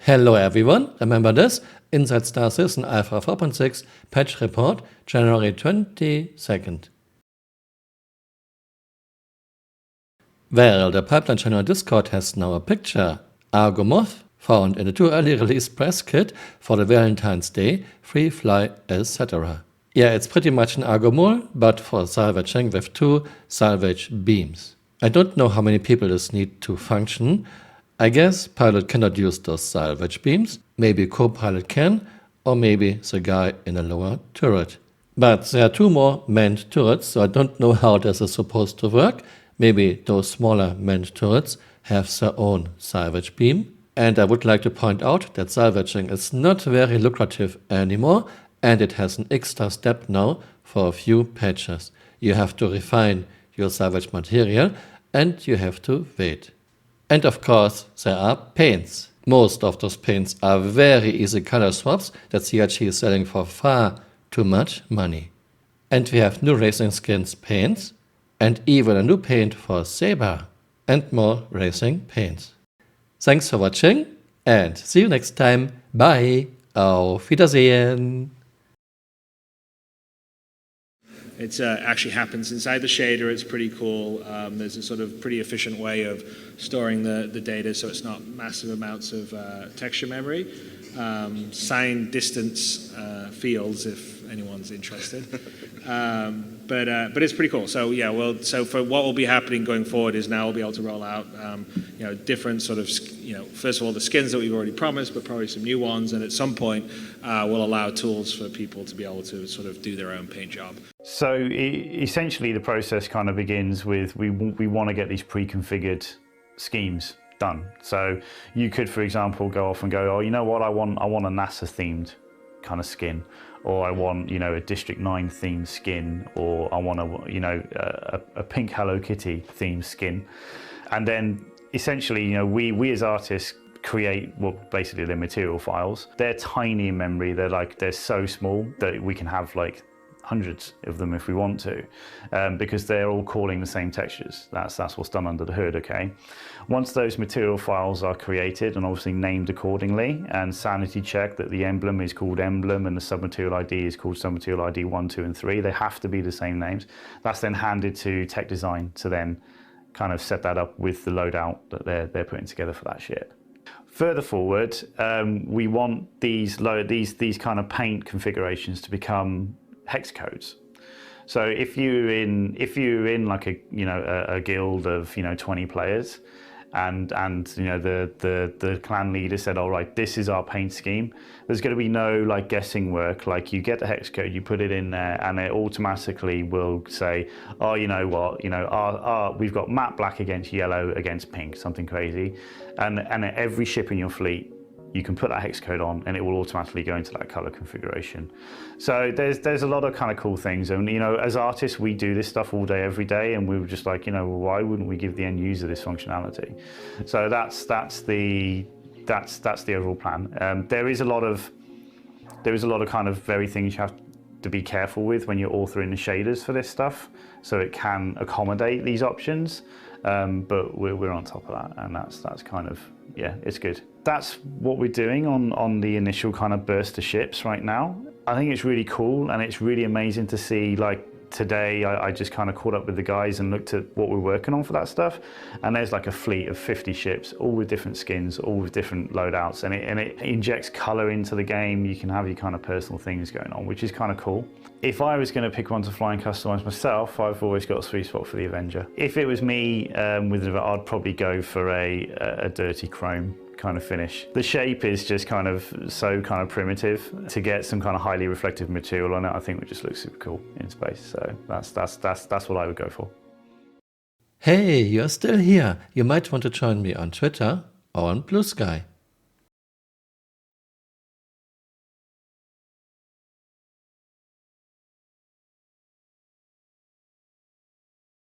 Hello everyone, remember this? Inside Star Citizen Alpha 4.6 patch report, January 22nd. Well, the Pipeline channel Discord has now a picture. Argo Moth, found in the too early release press kit for the Valentine's Day, free fly, etc. Yeah, it's pretty much an Argo Mole, but for salvaging with 2 salvage beams. I don't know how many people this need to function. I guess pilot cannot use those salvage beams, maybe co-pilot can, or maybe the guy in a lower turret. But there are 2 more manned turrets, so I don't know how this is supposed to work. Maybe those smaller manned turrets have their own salvage beam. And I would like to point out that salvaging is not very lucrative anymore, and it has an extra step now for a few patches. You have to refine your salvage material, and you have to wait. And of course, there are paints. Most of those paints are very easy color swaps that CRG is selling for far too much money. And we have new racing skins paints, and even a new paint for Saber, and more racing paints. Thanks for watching, and see you next time. Bye. Auf Wiedersehen. It actually happens inside the shader. It's pretty cool. There's a sort of pretty efficient way of storing the data, so it's not massive amounts of texture memory. Sign distance fields, if anyone's interested. But it's pretty cool. So yeah, so for what will be happening going forward is now we'll be able to roll out different sort of first of all the skins that we've already promised, but probably some new ones, and at some point we'll allow tools for people to be able to sort of do their own paint job. So essentially the process kind of begins with we want to get these pre-configured schemes done. So you could, for example, go off and go, oh, you know what, I want a NASA themed kind of skin, or I want a District 9 themed skin, or I want a pink Hello Kitty themed skin. And then essentially we as artists create basically the material files. They're tiny in memory. They're so small that we can have hundreds of them if we want to, because they're all calling the same textures. That's what's done under the hood, okay? Once those material files are created and obviously named accordingly and sanity checked that the emblem is called emblem and the submaterial ID is called submaterial ID 1, 2, and 3, they have to be the same names. That's then handed to tech design to then kind of set that up with the loadout that they're putting together for that shit. Further forward, we want these kind of paint configurations to become hex codes. So if you're in like a guild of 20 players, and the clan leader said, all right, this is our paint scheme, there's going to be no guessing work. You get the hex code, you put it in there, and it automatically will say, oh, you know what, we've got matte black against yellow against pink, something crazy, and at every ship in your fleet you can put that hex code on and it will automatically go into that color configuration. So there's a lot of kind of cool things, and as artists we do this stuff all day every day, and we were just like, why wouldn't we give the end user this functionality? So that's the overall plan. There is a lot of kind of very things you have to be careful with when you're authoring the shaders for this stuff, so it can accommodate these options, but we're on top of that, and that's kind of, yeah, it's good. That's what we're doing on the initial kind of burst of ships right now. I think it's really cool, and it's really amazing to see. Today I just kind of caught up with the guys and looked at what we're working on for that stuff, and there's a fleet of 50 ships, all with different skins, all with different loadouts, and it injects color into the game. You can have your kind of personal things going on, which is kind of cool. If I was going to pick one to fly and customize myself, I've always got a sweet spot for the Avenger. If it was me I'd probably go for a dirty chrome kind of finish. The shape is just kind of so kind of primitive. To get some kind of highly reflective material on it, I think would just look super cool in space. So that's what I would go for. Hey, you're still here. You might want to join me on Twitter or on Blue Sky.